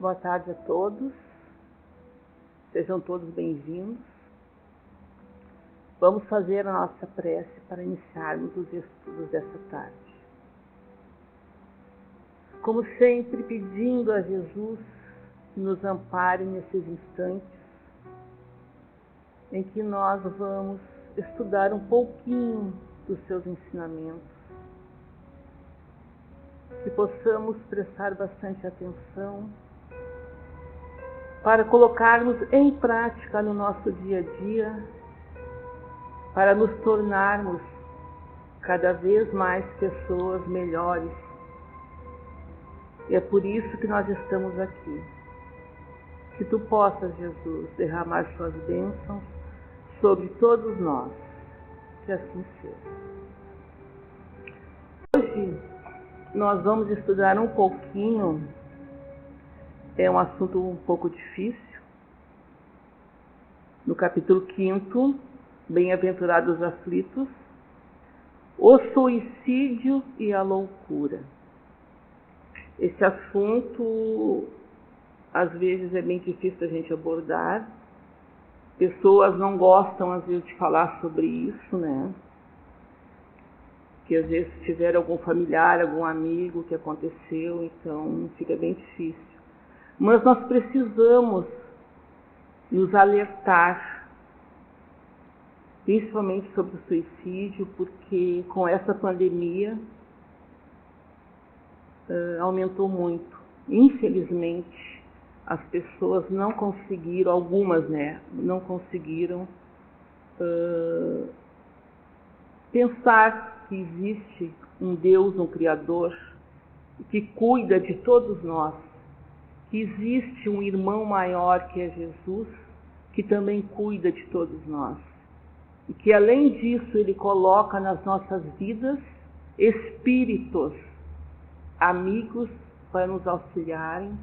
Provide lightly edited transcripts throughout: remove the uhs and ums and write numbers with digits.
boa tarde a todos. Sejam todos bem-vindos. Vamos fazer a nossa prece para iniciarmos os estudos dessa tarde. Como sempre, pedindo a Jesus que nos ampare nesses instantes em que nós vamos estudar um pouquinho dos seus ensinamentos, que possamos prestar bastante atenção para colocarmos em prática no nosso dia a dia, para nos tornarmos cada vez mais pessoas melhores. E é por isso que nós estamos aqui. Que tu possas, Jesus, derramar suas bênçãos sobre todos nós. Que assim seja. Hoje nós vamos estudar um pouquinho, é um assunto um pouco difícil, no capítulo 5, Bem-aventurados aflitos, o suicídio e a loucura. Esse assunto, às vezes, é bem difícil da gente abordar. Pessoas não gostam, às vezes, de falar sobre isso, né? Que, às vezes, tiver algum familiar, algum amigo que aconteceu, então fica bem difícil. Mas nós precisamos nos alertar, principalmente sobre o suicídio, porque com essa pandemia aumentou muito. Infelizmente, as pessoas não conseguiram, algumas, né, não conseguiram pensar que existe um Deus, um Criador, que cuida de todos nós, que existe um irmão maior que é Jesus, que também cuida de todos nós. E que, além disso, Ele coloca nas nossas vidas espíritos, amigos, para nos auxiliarem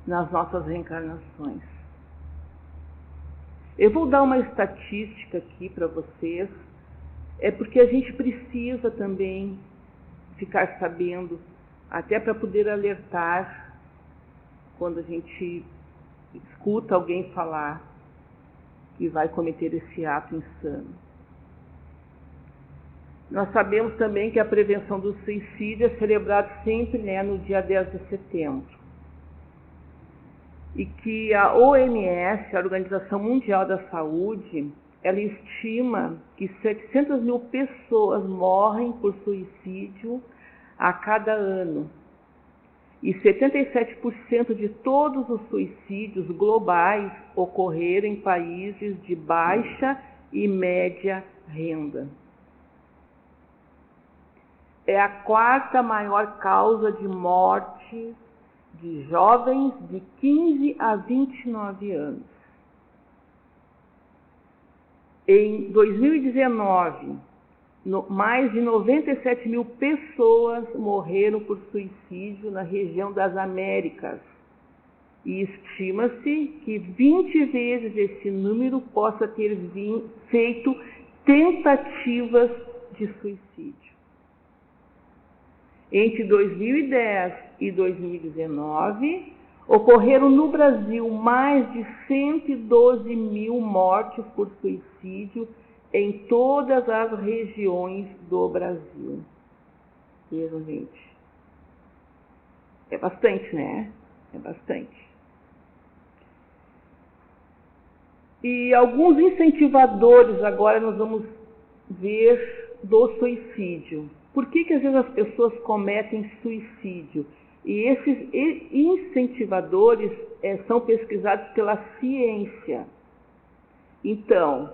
nas nossas reencarnações. Eu vou dar uma estatística aqui para vocês, porque a gente precisa também ficar sabendo, até para poder alertar quando a gente escuta alguém falar que vai cometer esse ato insano. Nós sabemos também que a prevenção do suicídio é celebrada sempre, né, no dia 10 de setembro. E que a OMS, a Organização Mundial da Saúde, ela estima que 700 mil pessoas morrem por suicídio a cada ano. E 77% de todos os suicídios globais ocorreram em países de baixa e média renda. É a quarta maior causa de morte de jovens de 15 a 29 anos. Em 2019, mais de 97 mil pessoas morreram por suicídio na região das Américas. E estima-se que 20 vezes esse número possa ter feito tentativas de suicídio. Entre 2010 e 2019, ocorreram no Brasil mais de 112 mil mortes por suicídio em todas as regiões do Brasil. Vejam, gente. É bastante, né? É bastante. E alguns incentivadores agora nós vamos ver do suicídio. Por que às vezes as pessoas cometem suicídio? E esses incentivadores são pesquisados pela ciência. Então,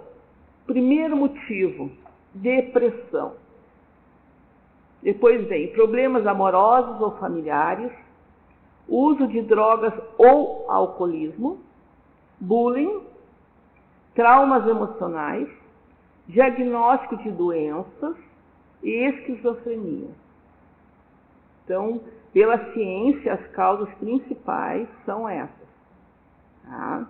primeiro motivo, depressão. Depois vem problemas amorosos ou familiares, uso de drogas ou alcoolismo, bullying, traumas emocionais, diagnóstico de doenças e esquizofrenia. Então, pela ciência, as causas principais são essas. Tá?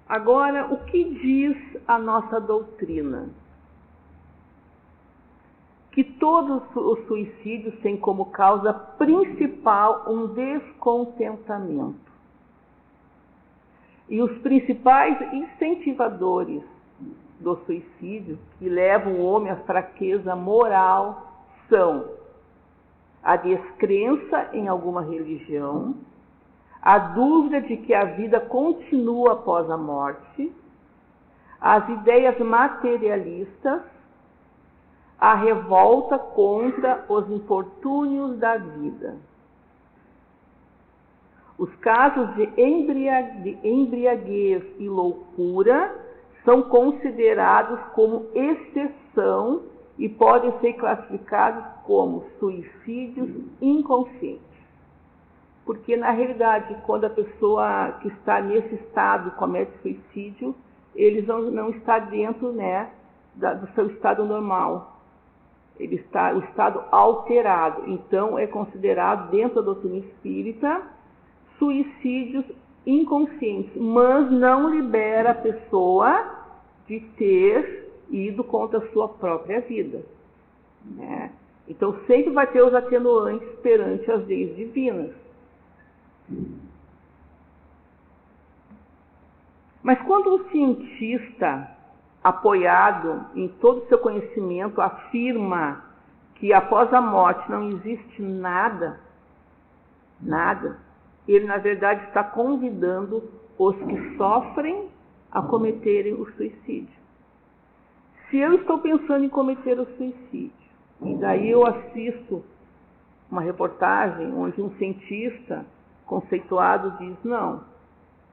Agora, o que diz a nossa doutrina? Que todos os suicídios têm como causa principal um descontentamento. E os principais incentivadores do suicídio, que levam o homem à fraqueza moral, são a descrença em alguma religião, a dúvida de que a vida continua após a morte, as ideias materialistas, a revolta contra os infortúnios da vida. Os casos de embriaguez e loucura são considerados como exceção e podem ser classificados como suicídios inconscientes. Porque, na realidade, quando a pessoa que está nesse estado comete suicídio, ele não está dentro, né, do seu estado normal. Ele está o estado alterado. Então, é considerado, dentro da doutrina espírita, suicídios inconscientes, mas não libera a pessoa de ter ido contra a sua própria vida, né? Então, sempre vai ter os atenuantes perante as leis divinas. Mas quando um cientista, apoiado em todo o seu conhecimento, afirma que após a morte não existe nada, ele, na verdade, está convidando os que sofrem a cometerem o suicídio. Se eu estou pensando em cometer o suicídio, e daí eu assisto uma reportagem onde um cientista conceituado diz, não,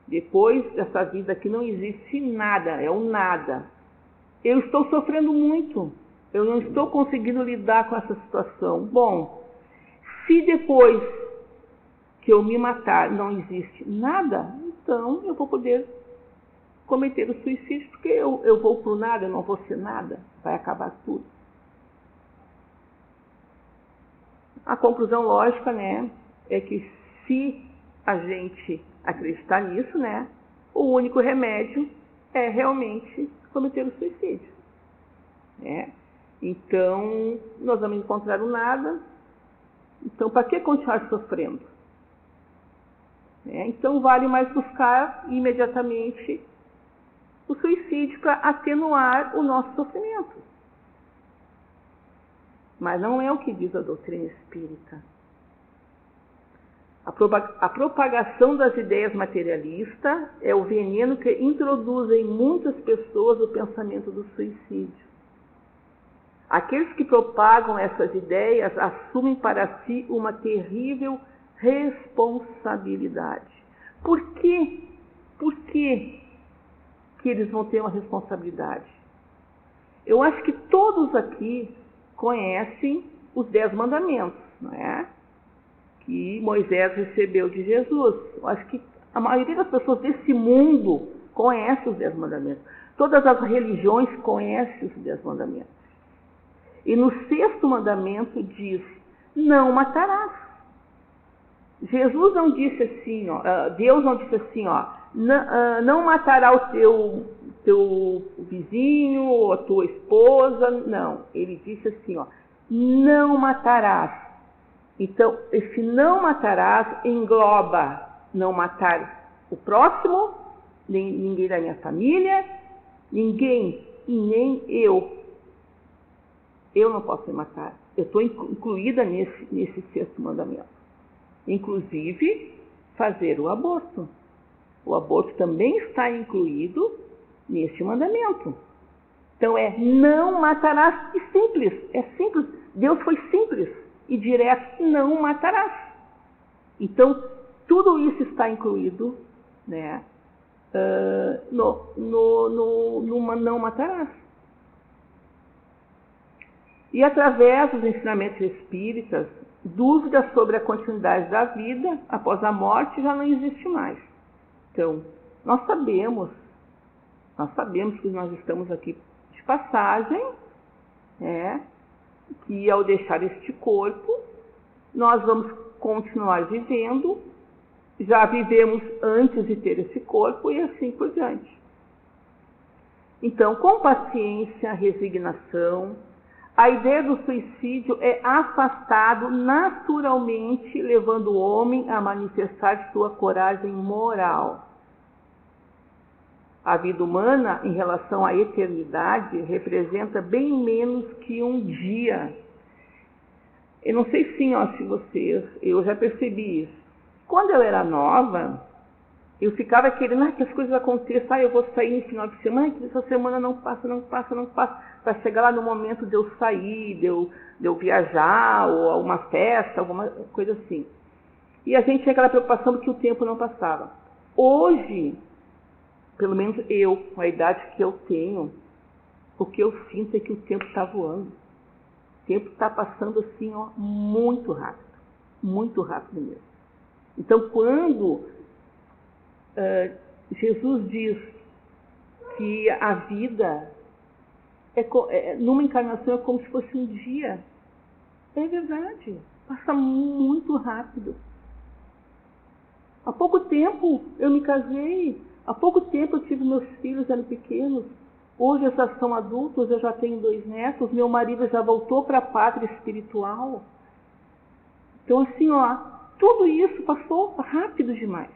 depois dessa vida aqui não existe nada, é um nada. Eu estou sofrendo muito, eu não estou conseguindo lidar com essa situação. Bom, se depois que eu me matar não existe nada, então eu vou poder cometer o suicídio, porque eu vou para o nada, eu não vou ser nada, vai acabar tudo. A conclusão lógica, né, é que se a gente acreditar nisso, né, o único remédio é realmente cometer o suicídio, né? Então, nós vamos encontrar o nada, então para que continuar sofrendo? Então, vale mais buscar imediatamente o suicídio para atenuar o nosso sofrimento. Mas não é o que diz a doutrina espírita. A propagação das ideias materialistas é o veneno que introduz em muitas pessoas o pensamento do suicídio. Aqueles que propagam essas ideias assumem para si uma terrível responsabilidade. Por quê? Por que eles vão ter uma responsabilidade? Eu acho que todos aqui conhecem os 10 mandamentos, não é? Que Moisés recebeu de Jesus. Eu acho que a maioria das pessoas desse mundo conhece os 10 mandamentos. Todas as religiões conhecem os 10 mandamentos. E no 6º mandamento diz, não matarás. Jesus não disse assim, Deus não disse assim, não matará o teu vizinho ou a tua esposa, não. Ele disse assim, não matarás. Então, esse não matarás engloba não matar o próximo, nem ninguém da minha família, ninguém e nem eu. Eu não posso me matar. Eu estou incluída nesse 6º mandamento. Inclusive, fazer o aborto. O aborto também está incluído neste mandamento. Então, não matarás. E simples, é simples. Deus foi simples e direto, não matarás. Então, tudo isso está incluído, né, no não matarás. E através dos ensinamentos espíritas, dúvidas sobre a continuidade da vida após a morte já não existe mais. Então, nós sabemos que nós estamos aqui de passagem, que ao deixar este corpo, nós vamos continuar vivendo, já vivemos antes de ter esse corpo e assim por diante. Então, com paciência, resignação, A ideia do suicídio é afastado naturalmente, levando o homem a manifestar sua coragem moral. A vida humana, em relação à eternidade, representa bem menos que um dia. Eu não sei se vocês, eu já percebi isso. Quando eu era nova, eu ficava querendo que as coisas aconteçam. Eu vou sair no final de semana, que essa semana não passa. Para chegar lá no momento de eu sair, de eu viajar, ou a uma festa, alguma coisa assim. E a gente tinha aquela preocupação de que o tempo não passava. Hoje, pelo menos eu, com a idade que eu tenho, o que eu sinto é que o tempo está voando. O tempo está passando assim, muito rápido mesmo. Então, quando Jesus diz que a vida numa encarnação é como se fosse um dia, é verdade, passa muito rápido. Há pouco tempo eu me casei, há pouco tempo eu tive meus filhos, eram pequenos. Hoje eles já são adultos, eu já tenho 2 netos, meu marido já voltou para a pátria espiritual. Então assim, tudo isso passou rápido demais.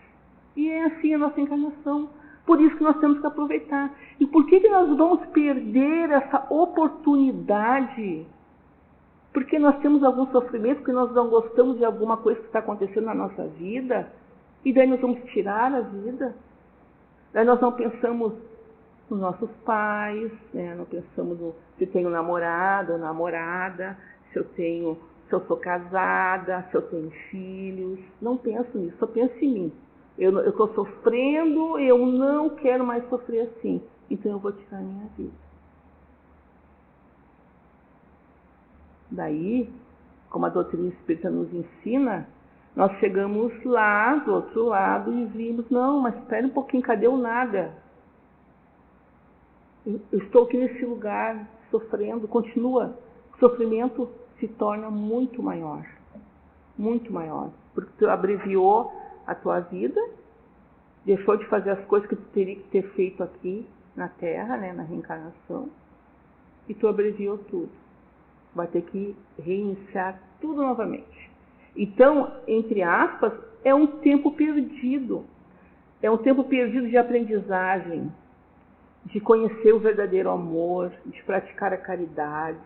E é assim a nossa encarnação. Por isso que nós temos que aproveitar. E por que nós vamos perder essa oportunidade? Porque nós temos algum sofrimento, porque nós não gostamos de alguma coisa que está acontecendo na nossa vida, e daí nós vamos tirar a vida. Daí nós não pensamos nos nossos pais, né? Não pensamos se eu tenho namorado ou namorada, se eu sou casada, se eu tenho filhos. Não penso nisso, só penso em mim. Eu estou sofrendo, eu não quero mais sofrer assim. Então eu vou tirar a minha vida. Daí, como a doutrina espírita nos ensina, nós chegamos lá do outro lado e vimos, não, mas espera um pouquinho, cadê o nada? Eu estou aqui nesse lugar, sofrendo, continua. O sofrimento se torna muito maior, porque tu abreviou a tua vida, deixou de fazer as coisas que tu teria que ter feito aqui na Terra, né, na reencarnação, e tu abreviou tudo. Vai ter que reiniciar tudo novamente. Então, entre aspas, é um tempo perdido. É um tempo perdido de aprendizagem, de conhecer o verdadeiro amor, de praticar a caridade,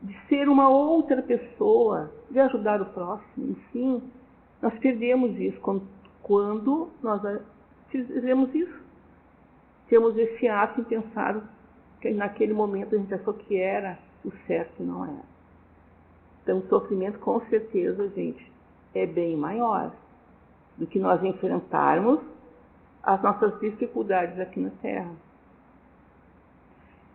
de ser uma outra pessoa, de ajudar o próximo. Enfim, nós perdemos isso quando nós fizemos isso. Temos esse ato em pensar que naquele momento a gente achou que era o certo e não era. Então, o sofrimento, com certeza, gente, é bem maior do que nós enfrentarmos as nossas dificuldades aqui na Terra.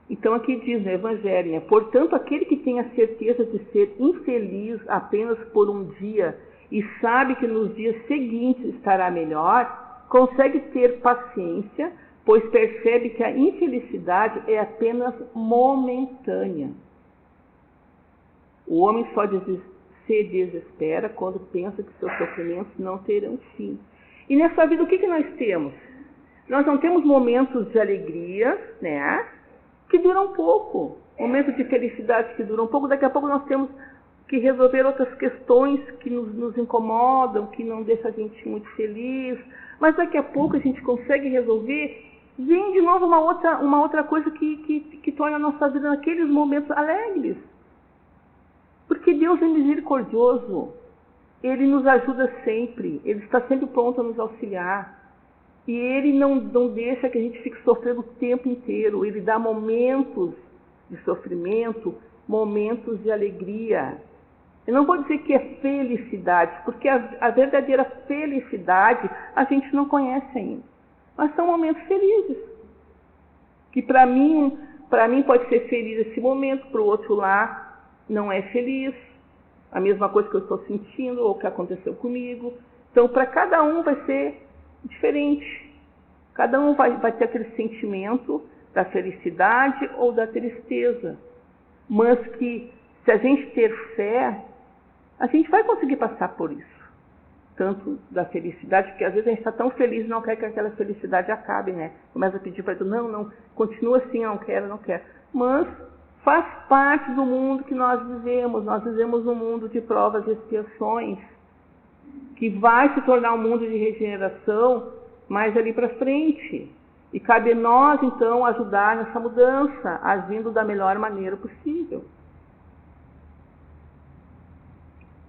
Então, aqui diz no Evangelho, né? Portanto, aquele que tem a certeza de ser infeliz apenas por um dia e sabe que nos dias seguintes estará melhor, consegue ter paciência, pois percebe que a infelicidade é apenas momentânea. O homem só se desespera quando pensa que seus sofrimentos não terão fim. E nessa vida, o que nós temos? Nós não temos momentos de alegria, né, que duram pouco. Momentos de felicidade que duram pouco. Daqui a pouco nós temos que resolver outras questões que nos incomodam, que não deixam a gente muito feliz. Mas daqui a pouco a gente consegue resolver. Vem de novo uma outra coisa que torna a nossa vida naqueles momentos alegres. Porque Deus é misericordioso, Ele nos ajuda sempre, Ele está sempre pronto a nos auxiliar. E Ele não deixa que a gente fique sofrendo o tempo inteiro. Ele dá momentos de sofrimento, momentos de alegria. Eu não vou dizer que é felicidade, porque a verdadeira felicidade a gente não conhece ainda. Mas são momentos felizes. Que para mim pode ser feliz esse momento, para o outro lá não é feliz, a mesma coisa que eu estou sentindo ou que aconteceu comigo. Então, para cada um vai ser diferente. Cada um vai ter aquele sentimento da felicidade ou da tristeza. Mas que, se a gente ter fé, a gente vai conseguir passar por isso. Tanto da felicidade, porque às vezes a gente está tão feliz e não quer que aquela felicidade acabe, né? Começa a pedir para tu, não, continua assim, não quero. Mas, Faz parte do mundo que nós vivemos. Nós vivemos um mundo de provas e expiações, que vai se tornar um mundo de regeneração mais ali para frente. E cabe a nós, então, ajudar nessa mudança, agindo da melhor maneira possível.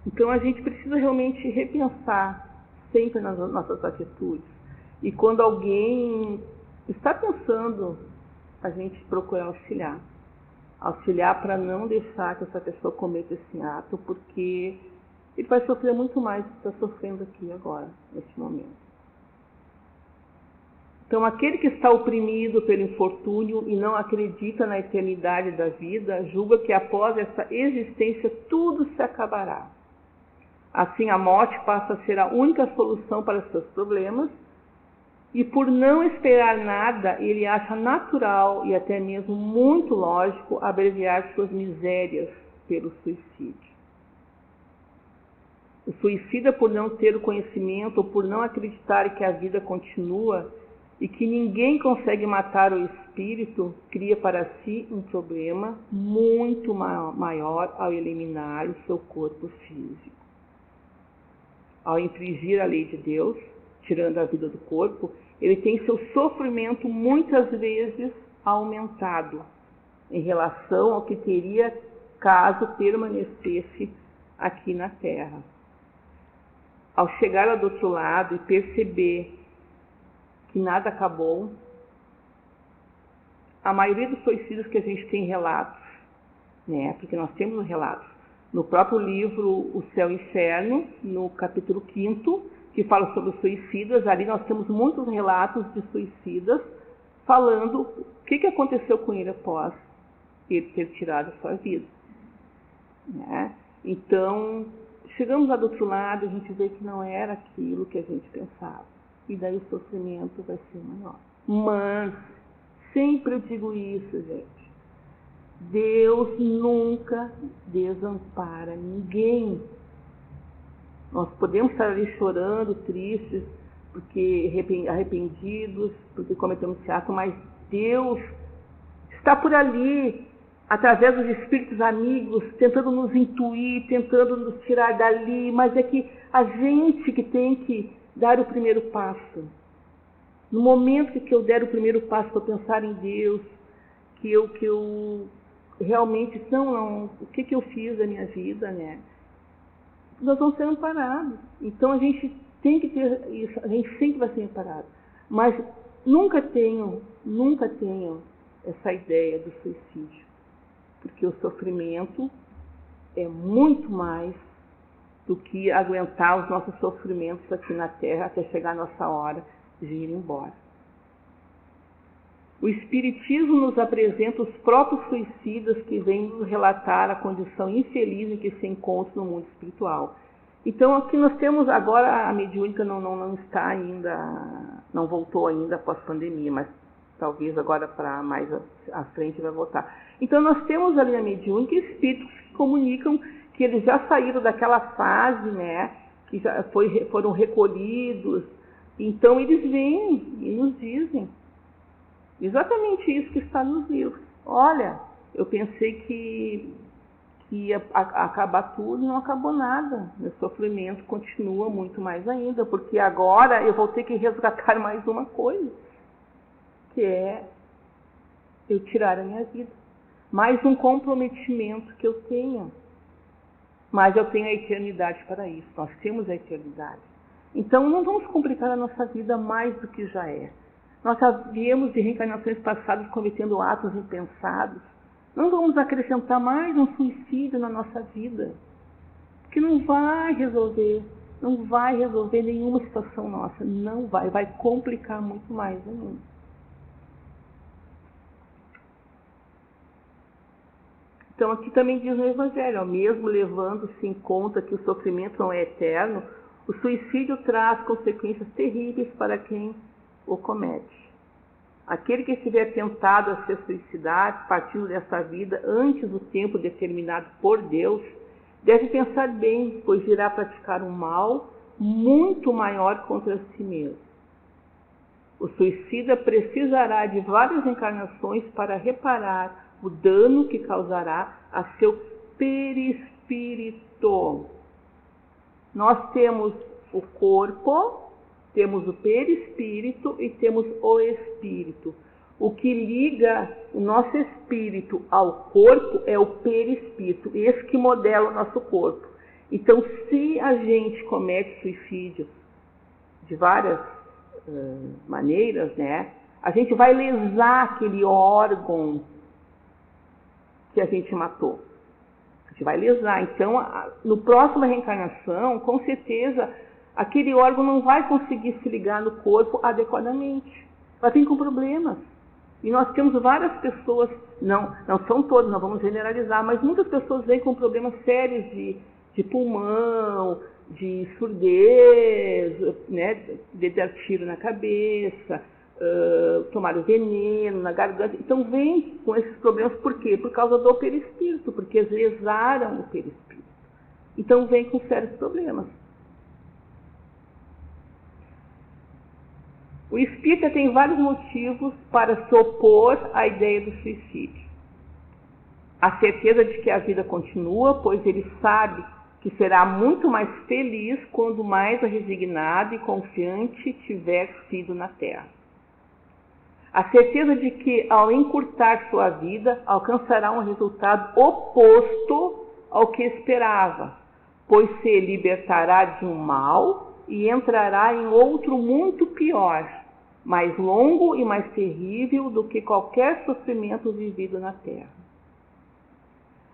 Então, a gente precisa realmente repensar sempre nas nossas atitudes. E quando alguém está pensando, a gente procura auxiliar. Auxiliar para não deixar que essa pessoa cometa esse ato, porque ele vai sofrer muito mais do que está sofrendo aqui agora, neste momento. Então, aquele que está oprimido pelo infortúnio e não acredita na eternidade da vida, julga que após essa existência tudo se acabará. Assim, a morte passa a ser a única solução para seus problemas, e por não esperar nada, ele acha natural e até mesmo muito lógico abreviar suas misérias pelo suicídio. O suicida, por não ter o conhecimento ou por não acreditar que a vida continua e que ninguém consegue matar o espírito, cria para si um problema muito maior ao eliminar o seu corpo físico. Ao infringir a lei de Deus, tirando a vida do corpo, ele tem seu sofrimento muitas vezes aumentado em relação ao que teria caso permanecesse aqui na Terra. Ao chegar lá do outro lado e perceber que nada acabou, a maioria dos suicídios que a gente tem relatos, né, porque nós temos relatos, no próprio livro O Céu e o Inferno, no capítulo 5º, que fala sobre os suicidas, ali nós temos muitos relatos de suicidas falando o que aconteceu com ele após ele ter tirado a sua vida. Né? Então, chegamos lá do outro lado, a gente vê que não era aquilo que a gente pensava. E daí o sofrimento vai ser maior. Mas, sempre eu digo isso, gente. Deus nunca desampara ninguém. Nós podemos estar ali chorando, tristes, porque arrependidos, porque cometemos esse ato, mas Deus está por ali, através dos espíritos amigos, tentando nos intuir, tentando nos tirar dali, mas é que a gente que tem que dar o primeiro passo. No momento que eu der o primeiro passo para pensar em Deus, que eu realmente, o que eu fiz da minha vida, né? Nós vamos ser amparados. Então a gente tem que ter isso, a gente sempre vai ser amparado. Mas nunca tenham essa ideia do suicídio, porque o sofrimento é muito mais do que aguentar os nossos sofrimentos aqui na Terra até chegar a nossa hora de ir embora. O Espiritismo nos apresenta os próprios suicidas que vêm nos relatar a condição infeliz em que se encontram no mundo espiritual. Então, aqui nós temos agora, a mediúnica não está ainda, não voltou ainda após a pandemia, mas talvez agora para mais à frente vai voltar. Então, nós temos ali na mediúnica espíritos que comunicam que eles já saíram daquela fase, né, que já foram recolhidos. Então, eles vêm e nos dizem exatamente isso que está nos livros. Olha, eu pensei que ia acabar tudo e não acabou nada. Meu sofrimento continua muito mais ainda, porque agora eu vou ter que resgatar mais uma coisa, que é eu tirar a minha vida. Mais um comprometimento que eu tenho. Mas eu tenho a eternidade para isso. Nós temos a eternidade. Então não vamos complicar a nossa vida mais do que já é. Nós já viemos de reencarnações passadas cometendo atos impensados. Não vamos acrescentar mais um suicídio na nossa vida, que não vai resolver nenhuma situação nossa. Não vai complicar muito mais ainda. Então aqui também diz no Evangelho, mesmo levando-se em conta que o sofrimento não é eterno, o suicídio traz consequências terríveis para quem o comete. Aquele que estiver tentado a se suicidar, partindo dessa vida antes do tempo determinado por Deus, deve pensar bem, pois irá praticar um mal muito maior contra si mesmo. O suicida precisará de várias encarnações para reparar o dano que causará a seu perispírito. Nós temos o corpo, temos o perispírito e temos o espírito. O que liga o nosso espírito ao corpo é o perispírito, esse que modela o nosso corpo. Então, se a gente comete suicídio de várias maneiras, né, a gente vai lesar aquele órgão que a gente matou. A gente vai lesar. Então, no próximo reencarnação, com certeza, aquele órgão não vai conseguir se ligar no corpo adequadamente. Vai vir com problemas. E nós temos várias pessoas, não são todas, não vamos generalizar, mas muitas pessoas vêm com problemas sérios de pulmão, de surdez, né, de dar tiro na cabeça, tomaram veneno na garganta. Então vem com esses problemas, por quê? Por causa do perispírito, porque eles lesaram o perispírito. Então vem com sérios problemas. O espírita tem vários motivos para se opor à ideia do suicídio. A certeza de que a vida continua, pois ele sabe que será muito mais feliz quando mais resignado e confiante tiver sido na Terra. A certeza de que, ao encurtar sua vida, alcançará um resultado oposto ao que esperava, pois se libertará de um mal e entrará em outro muito pior, mais longo e mais terrível do que qualquer sofrimento vivido na Terra.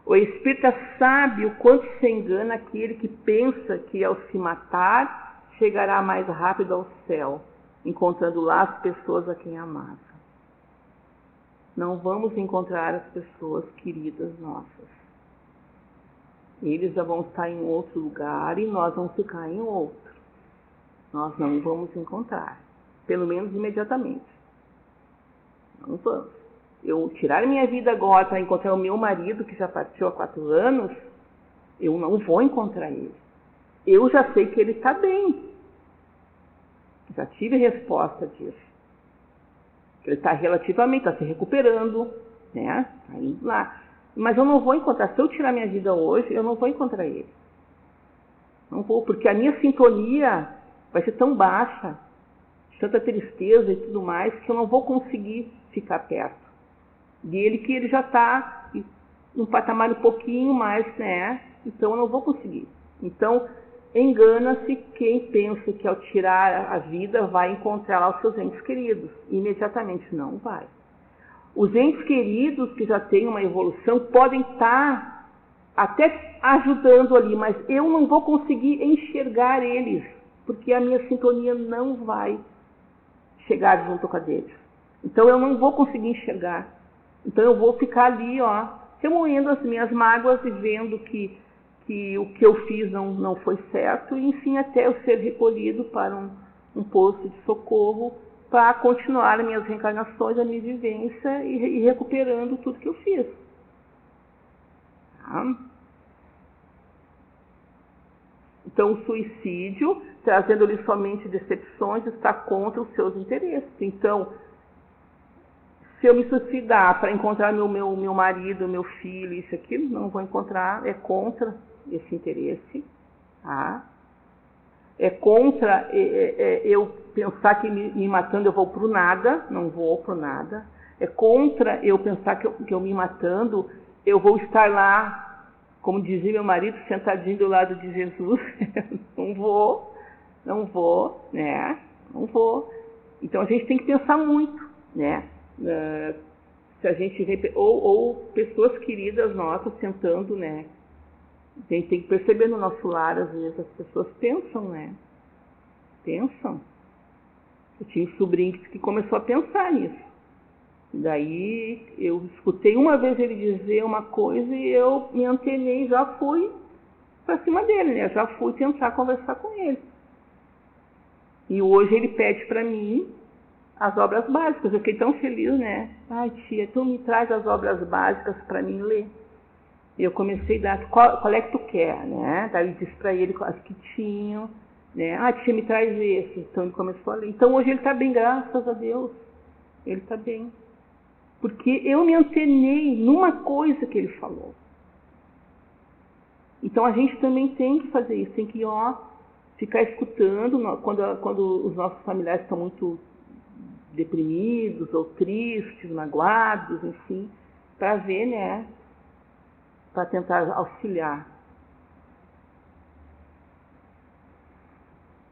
O espírita sabe o quanto se engana aquele que pensa que, ao se matar, chegará mais rápido ao céu, encontrando lá as pessoas a quem amava. Não vamos encontrar as pessoas queridas nossas. Eles já vão estar em outro lugar e nós vamos ficar em outro. Nós não vamos encontrar, pelo menos imediatamente. Não vamos. Eu tirar minha vida agora para encontrar o meu marido, que já partiu há 4 anos, eu não vou encontrar ele. Eu já sei que ele está bem. Já tive resposta disso. Ele está relativamente, está se recuperando, né? Está indo lá. Mas eu não vou encontrar. Se eu tirar minha vida hoje, eu não vou encontrar ele. Não vou, porque a minha sintonia vai ser tão baixa, tanta tristeza e tudo mais, que eu não vou conseguir ficar perto dele, que ele já está num patamar um pouquinho mais, né? Então eu não vou conseguir. Então, engana-se quem pensa que ao tirar a vida vai encontrar lá os seus entes queridos. Imediatamente não vai. Os entes queridos que já têm uma evolução podem estar até ajudando ali, mas eu não vou conseguir enxergar eles, porque a minha sintonia não vai chegar junto com a deles. Então eu não vou conseguir enxergar. Então eu vou ficar ali, ó, remoendo as minhas mágoas e vendo que o que eu fiz não foi certo, e enfim, até eu ser recolhido para um posto de socorro para continuar as minhas reencarnações, a minha vivência e recuperando tudo que eu fiz. Tá? Então o suicídio, trazendo-lhe somente decepções, está contra os seus interesses. Então, se eu me suicidar para encontrar meu marido, meu filho, isso aqui, não vou encontrar, é contra esse interesse. Tá? É contra eu pensar que me matando eu vou para o nada, não vou para o nada. É contra eu pensar que eu me matando eu vou estar lá, como dizia meu marido, sentadinho do lado de Jesus. Não vou, né? Não vou. Então a gente tem que pensar muito, né? Se a gente vê, ou pessoas queridas nossas sentando, né? A gente tem que perceber no nosso lar, às vezes as pessoas pensam, né? Pensam. Eu tinha um sobrinho que começou a pensar nisso. Daí eu escutei uma vez ele dizer uma coisa e eu me antenei e já fui para cima dele, né? Já fui tentar conversar com ele. E hoje ele pede para mim as obras básicas. Eu fiquei tão feliz, né? Ai, tia, tu me traz as obras básicas para mim ler. E eu comecei a dar, qual é que tu quer, né? Daí eu disse para ele as que tinham, né? Ah, tia, me traz esse. Então ele começou a ler. Então hoje ele está bem, graças a Deus. Ele está bem. porque eu me antenei numa coisa que ele falou. Então a gente também tem que fazer isso, tem que ficar escutando quando os nossos familiares estão muito deprimidos ou tristes, magoados, enfim, para ver, né, para tentar auxiliar.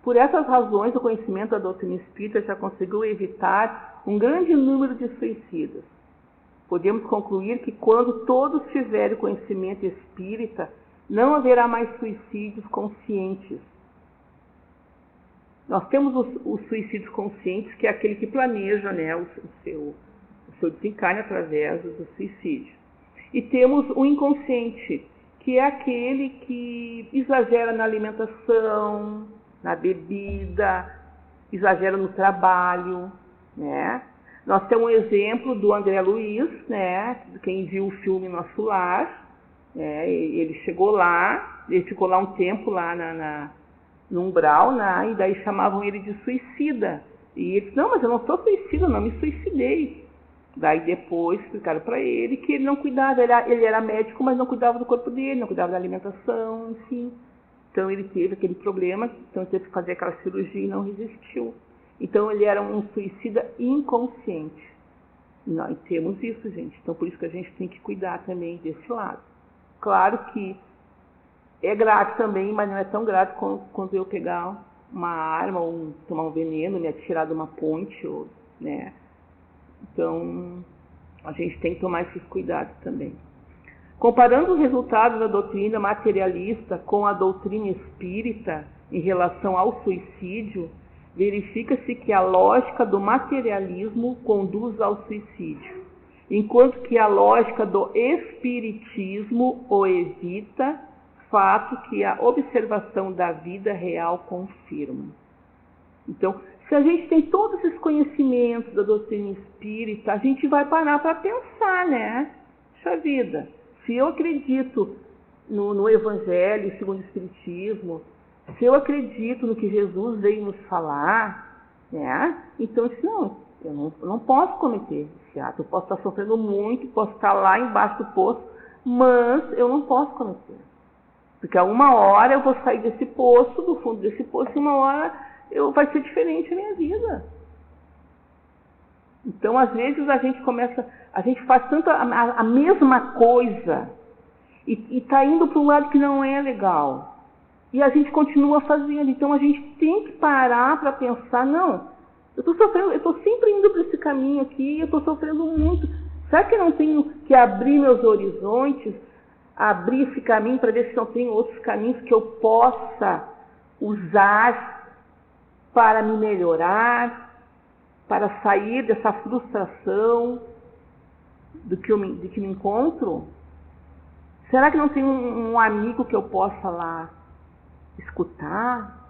Por essas razões, o conhecimento da doutrina espírita já conseguiu evitar um grande número de suicidas. Podemos concluir que quando todos tiverem conhecimento espírita, não haverá mais suicídios conscientes. Nós temos os suicídios conscientes, que é aquele que planeja, né, o seu desencarne através do suicídio. E temos o inconsciente, que é aquele que exagera na alimentação, na bebida, exagera no trabalho, né? Nós temos um exemplo do André Luiz, né? Quem viu o filme Nosso Lar, né? Ele chegou lá, ele ficou lá um tempo lá no umbral, né? E daí chamavam ele de suicida. E ele disse, não, mas eu não sou suicida, eu não me suicidei. Daí depois explicaram para ele que ele não cuidava, ele era médico, mas não cuidava do corpo dele, não cuidava da alimentação, enfim. Então ele teve aquele problema, então ele teve que fazer aquela cirurgia e não resistiu. Então ele era um suicida inconsciente. E nós temos isso, gente. Então por isso que a gente tem que cuidar também desse lado. Claro que é grave também, mas não é tão grave quando eu pegar uma arma ou tomar um veneno, me atirar de uma ponte, né? Então a gente tem que tomar esses cuidados também. Comparando os resultados da doutrina materialista com a doutrina espírita em relação ao suicídio, verifica-se que a lógica do materialismo conduz ao suicídio, enquanto que a lógica do espiritismo o evita, fato que a observação da vida real confirma. Então, se a gente tem todos esses conhecimentos da doutrina espírita, a gente vai parar para pensar, né? Puxa vida, se eu acredito no Evangelho segundo o Espiritismo, se eu acredito no que Jesus veio nos falar, né? Então eu disse, não, eu não posso cometer esse ato. Eu posso estar sofrendo muito, posso estar lá embaixo do poço, mas eu não posso cometer. Porque a uma hora eu vou sair desse poço, do fundo desse poço, e uma hora vai ser diferente a minha vida. Então, às vezes, a gente faz tanto a mesma coisa e está indo para um lado que não é legal. E a gente continua fazendo. Então, a gente tem que parar para pensar, não, eu estou sofrendo, eu estou sempre indo para esse caminho aqui, eu estou sofrendo muito. Será que eu não tenho que abrir meus horizontes, abrir esse caminho para ver se não tem outros caminhos que eu possa usar para me melhorar, para sair dessa frustração de que me encontro? Será que não tem um amigo que eu possa lá escutar?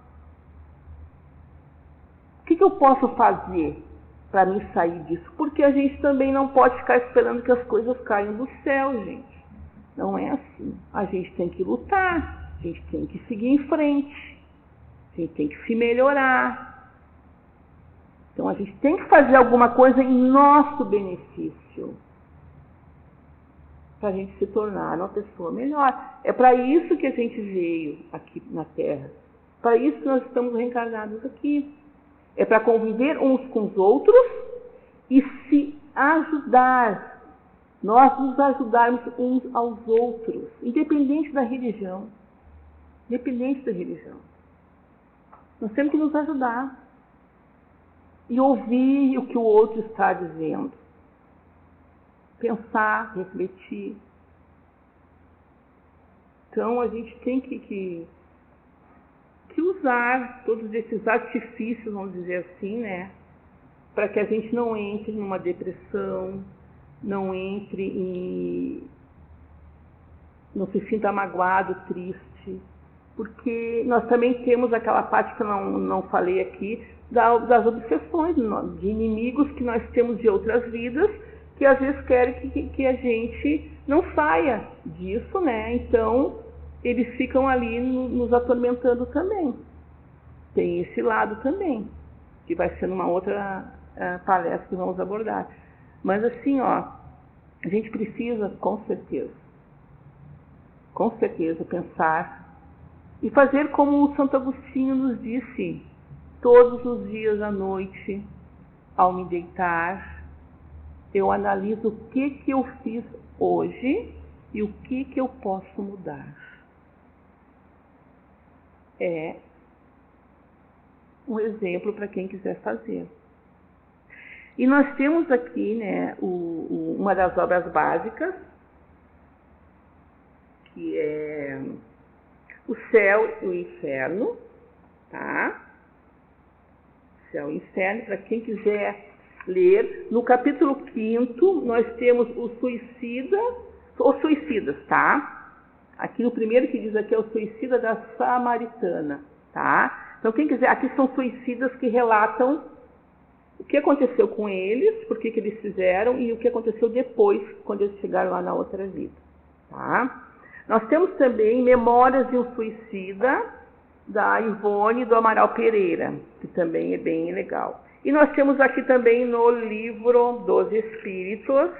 O que eu posso fazer para me sair disso? Porque a gente também não pode ficar esperando que as coisas caiam do céu, gente. Não é assim. A gente tem que lutar, a gente tem que seguir em frente, a gente tem que se melhorar. Então, a gente tem que fazer alguma coisa em nosso benefício para a gente se tornar uma pessoa melhor. É para isso que a gente veio aqui na Terra. Para isso que nós estamos reencarnados aqui. É para conviver uns com os outros e se ajudar. Nós nos ajudarmos uns aos outros, independente da religião. Independente da religião. Nós temos que nos ajudar. E ouvir o que o outro está dizendo. Pensar, refletir. Então, a gente tem que usar todos esses artifícios, vamos dizer assim, né? Para que a gente não entre numa depressão, não se sinta magoado, triste. Porque nós também temos aquela parte que eu não falei aqui, das obsessões, de inimigos que nós temos de outras vidas, que às vezes querem que a gente não saia disso, né? Então, eles ficam ali nos atormentando também. Tem esse lado também, que vai ser numa outra palestra que vamos abordar. Mas assim, ó, a gente precisa, com certeza, pensar e fazer como o Santo Agostinho nos disse, todos os dias à noite, ao me deitar, eu analiso o que eu fiz hoje e o que eu posso mudar. É um exemplo para quem quiser fazer. E nós temos aqui, né, uma das obras básicas, que é o Céu e o Inferno, tá? Céu e Inferno, para quem quiser ler. No capítulo 5º, nós temos os suicidas, tá? Aqui no primeiro que diz aqui é o suicida da Samaritana, tá? Então quem quiser, aqui são suicidas que relatam o que aconteceu com eles, por que eles fizeram e o que aconteceu depois, quando eles chegaram lá na outra vida, tá? Nós temos também Memórias de um Suicida, da Ivone e do Amaral Pereira, que também é bem legal. E nós temos aqui também no Livro dos Espíritos,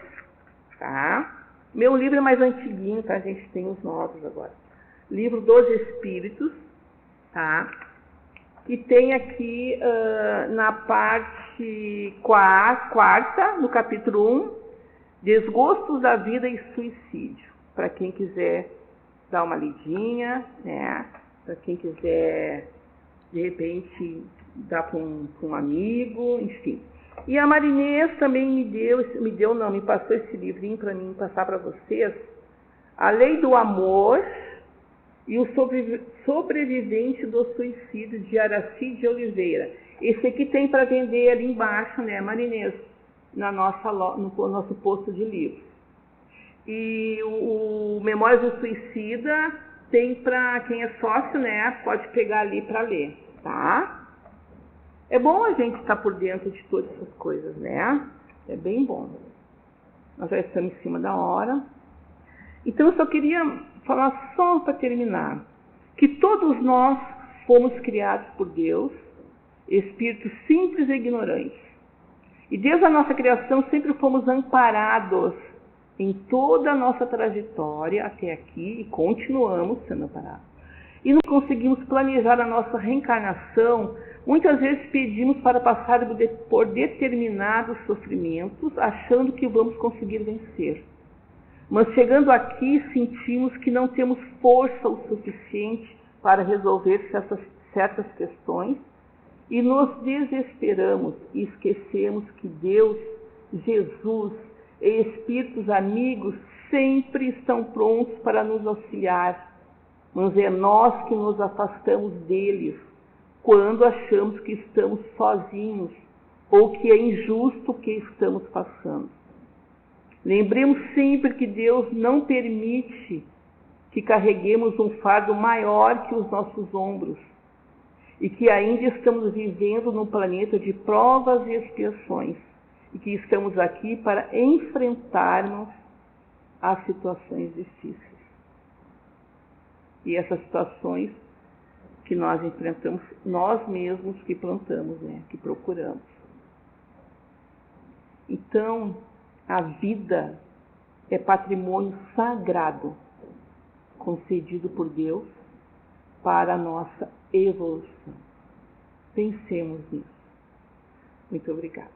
tá? Meu livro é mais antiguinho, tá? A gente tem os novos agora. Livro dos Espíritos, tá? E tem aqui na parte quarta, no capítulo 1, Desgostos da Vida e Suicídio. Para quem quiser dar uma lidinha, né? Para quem quiser, de repente, dar para um amigo, enfim. E a Marinês também me passou esse livrinho para mim passar para vocês, A Lei do Amor e o Sobrevivente do Suicídio, de Araci de Oliveira. Esse aqui tem para vender ali embaixo, né, Marinês, no nosso posto de livros. E o Memórias do Suicida tem para quem é sócio, né, pode pegar ali para ler, tá? É bom a gente estar por dentro de todas essas coisas, né? É bem bom. Nós já estamos em cima da hora. Então, eu só queria falar, só para terminar, que todos nós fomos criados por Deus, espíritos simples e ignorantes. E desde a nossa criação sempre fomos amparados em toda a nossa trajetória até aqui e continuamos sendo amparados. E não conseguimos planejar a nossa reencarnação. Muitas vezes pedimos para passar por determinados sofrimentos, achando que vamos conseguir vencer. Mas chegando aqui, sentimos que não temos força o suficiente para resolver certas questões e nos desesperamos e esquecemos que Deus, Jesus e espíritos amigos sempre estão prontos para nos auxiliar. Mas é nós que nos afastamos deles quando achamos que estamos sozinhos ou que é injusto o que estamos passando. Lembremos sempre que Deus não permite que carreguemos um fardo maior que os nossos ombros e que ainda estamos vivendo num planeta de provas e expiações e que estamos aqui para enfrentarmos as situações difíceis. E essas situações que nós enfrentamos, nós mesmos que plantamos, né? Que procuramos. Então, a vida é patrimônio sagrado concedido por Deus para a nossa evolução. Pensemos nisso. Muito obrigada.